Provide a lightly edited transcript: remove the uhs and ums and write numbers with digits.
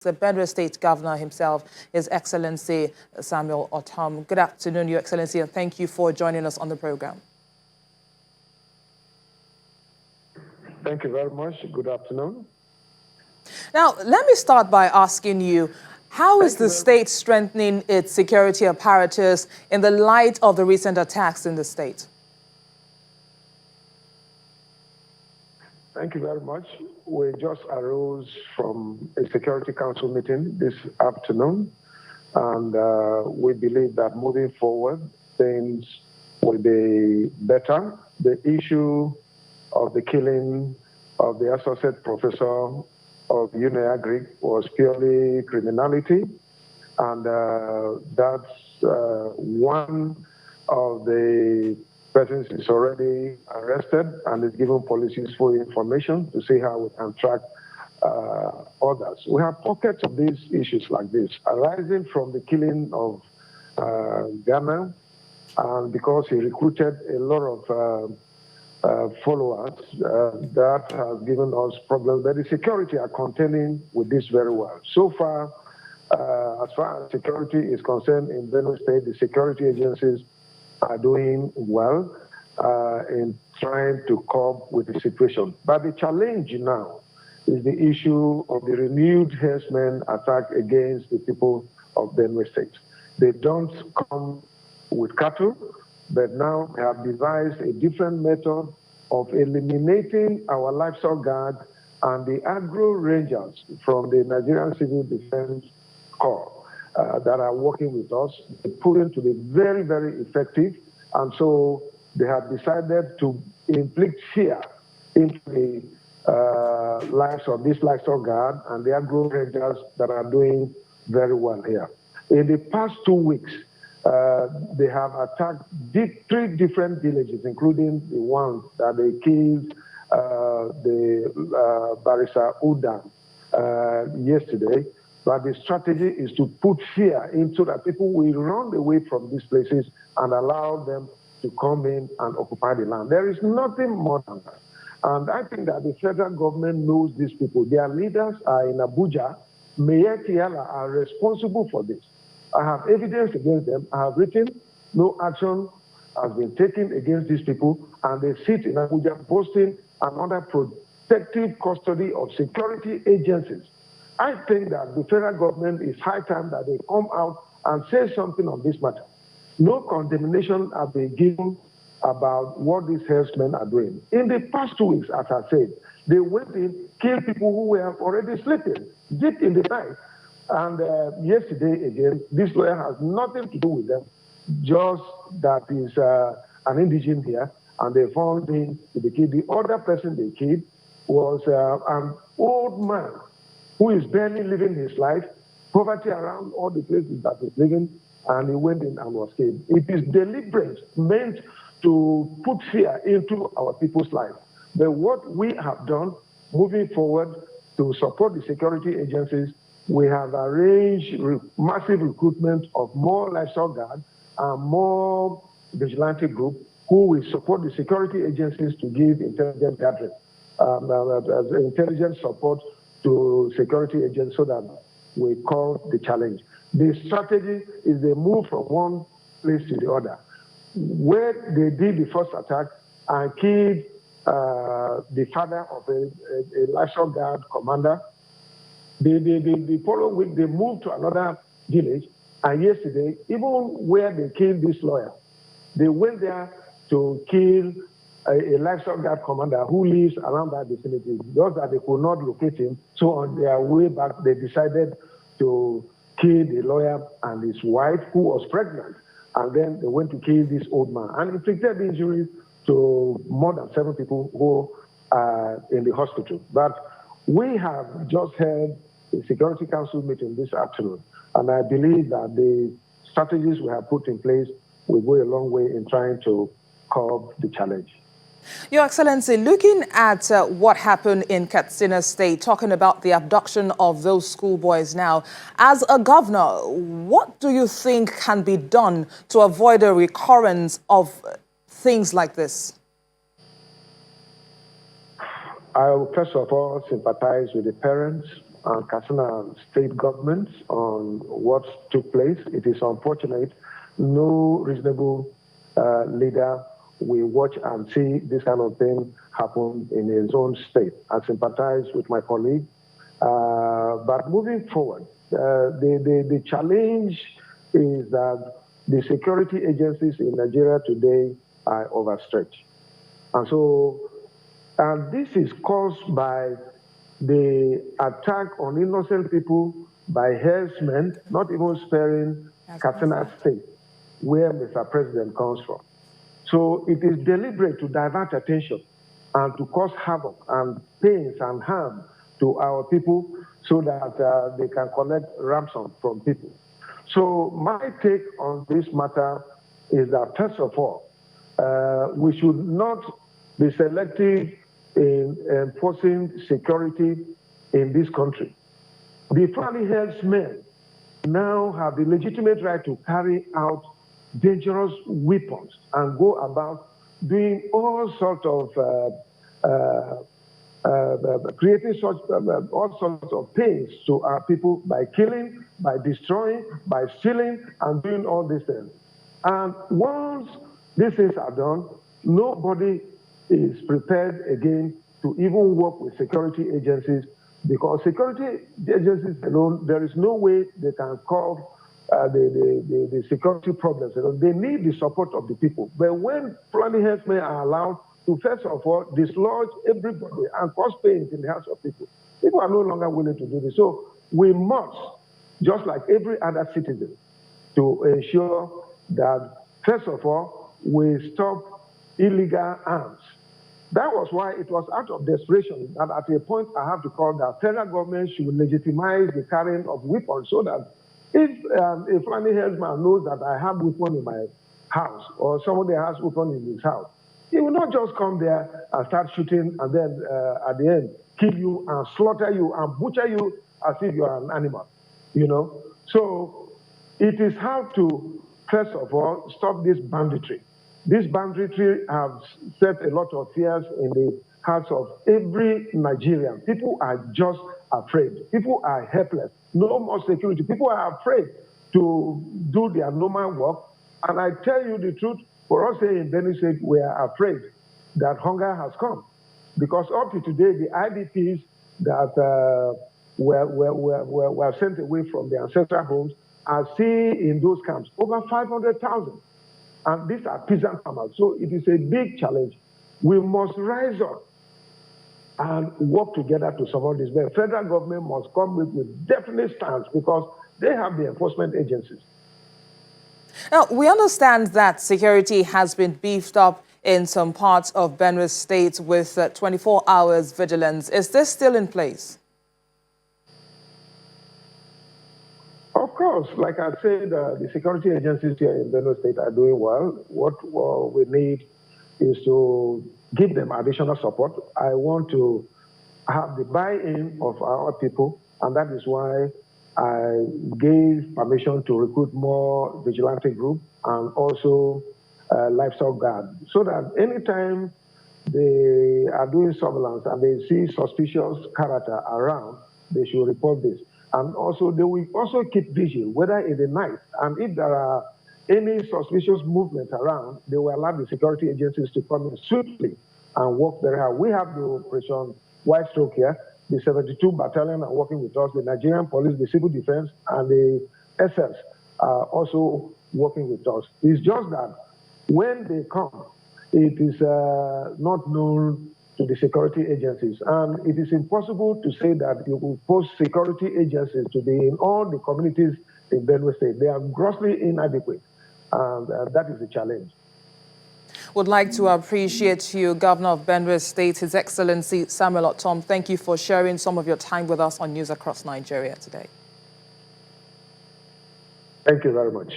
The Benue State Governor himself, His Excellency Samuel Ortom. Good afternoon, Your Excellency, and thank you for joining us on the program. Thank you very much. Good afternoon. Now, let me start by asking you, how is the state strengthening its security apparatus in the light of the recent attacks in the state? Thank you very much. We just arose from a Security Council meeting this afternoon, and we believe that moving forward, things will be better. The issue of the killing of the associate professor of UNIAGRIC was purely criminality, and that's one of the persons is already arrested and is given police useful information to see how we can track others. We have pockets of these issues like this arising from the killing of Ghana, and because he recruited a lot of followers, that has given us problems. But the security are contending with this very well. So far as security is concerned in Benue State, the security agencies are doing well in trying to cope with the situation. But the challenge now is the issue of the renewed Herdsmen attack against the people of Benue State. They don't come with cattle, but now they have devised a different method of eliminating our livestock guard and the agro rangers from the Nigerian Civil Defense Corps that are working with us. They're proving to be very, very effective, and so they have decided to inflict fear into the lives of this livestock guard and the agro rangers that are doing very well here. In the past 2 weeks, they have attacked 3 different villages, including the one that they killed the Barrister Udan yesterday. But the strategy is to put fear into that people will run away from these places and allow them to come in and occupy the land. There is nothing more than that. And I think that the federal government knows these people. Their leaders are in Abuja. Mayor Tiala are responsible for this. I have evidence against them. I have written, no action has been taken against these people, and they sit in Abuja posting another protective custody of security agencies. I think that the federal government is high time that they come out and say something on this matter. No condemnation has been given about what these herdsmen are doing. In the past 2 weeks, as I said, they went in, killed people who were already sleeping deep in the night. And yesterday, again, this lawyer has nothing to do with them, just that is an indigent here, and they found him to be killed. The other person they killed was an old man who is barely living his life, poverty around all the places that he's living, and he went in and was killed. It is deliberate, meant to put fear into our people's life. But what we have done, moving forward to support the security agencies, we have arranged massive recruitment of more livestock guards and more vigilante groups who will support the security agencies to give intelligence gathering, intelligence support to security agents so that we call the challenge. The strategy is they move from one place to the other. Where they did the first attack and killed the father of a livestock guard commander, the following week they moved to another village, and yesterday, even where they killed this lawyer, they went there to kill a livestock guard commander who lives around that vicinity, just that they could not locate him. So on their way back, they decided to kill the lawyer and his wife, who was pregnant. And then they went to kill this old man and inflicted injuries to more than 7 people who are in the hospital. But we have just held a Security Council meeting this afternoon, and I believe that the strategies we have put in place will go a long way in trying to curb the challenge. Your Excellency, looking at what happened in Katsina State, talking about the abduction of those schoolboys now, as a governor, what do you think can be done to avoid a recurrence of things like this? I will first of all sympathize with the parents and Katsina state governments on what took place. It is unfortunate. No reasonable leader will watch and see this kind of thing happen in his own state. I sympathize with my colleague. But moving forward, the challenge is that the security agencies in Nigeria today are overstretched. And so this is caused by the attack on innocent people by herdsmen, not even sparing Katsina State, where Mr. President comes from. So it is deliberate to divert attention and to cause havoc and pains and harm to our people so that they can collect ransom from people. So my take on this matter is that, first of all, we should not be selective in enforcing security in this country. The Fulani herdsmen now have the legitimate right to carry out dangerous weapons and go about doing all sorts of creating such all sorts of pains to our people by killing, by destroying, by stealing, and doing all these things. And once these things are done, nobody is prepared again to even work with security agencies, because security agencies alone, there is no way they can solve the security problems. They need the support of the people. But when Fulani herdsmen are allowed to, first of all, dislodge everybody and cause pain in the hearts of people, people are no longer willing to do this. So we must, just like every other citizen, to ensure that, first of all, we stop illegal arms. That was why it was out of desperation that at a point I have to call that federal government should legitimize the carrying of weapons, so that if a Fulani herdsman knows that I have weapon in my house or somebody has weapon in his house, he will not just come there and start shooting and then at the end kill you and slaughter you and butcher you as if you are an animal, you know. So it is how to, first of all, stop this banditry. This banditry has set a lot of fears in the hearts of every Nigerian. People are just afraid. People are helpless. No more security. People are afraid to do their normal work. And I tell you the truth, for us here in Benue State, we are afraid that hunger has come. Because up to today, the IDPs that were sent away from their ancestral homes are still in those camps, over 500,000. And these are peasant farmers. So it is a big challenge. We must rise up and work together to support this. The federal government must come with definite stance, because they have the enforcement agencies. Now, we understand that security has been beefed up in some parts of Benue State with 24 hours vigilance. Is this still in place? Of course, like I said, the security agencies here in Benue State are doing well. What we need is to give them additional support. I want to have the buy-in of our people, and that is why I gave permission to recruit more vigilante group and also livestock guard, so that anytime they are doing surveillance and they see suspicious character around, they should report this. And also, they will also keep vigil, whether in the night. And if there are any suspicious movement around, they will allow the security agencies to come in swiftly and work very hard. We have the Operation White Stroke here. The 72 Battalion are working with us. The Nigerian Police, the Civil Defense, and the SS are also working with us. It's just that when they come, it is not known to the security agencies. And it is impossible to say that you will post security agencies to be in all the communities in Benue State. They are grossly inadequate, and that is the challenge. Would like to appreciate you, Governor of Benue State, His Excellency Samuel Ortom. Thank you for sharing some of your time with us on News Across Nigeria today. Thank you very much.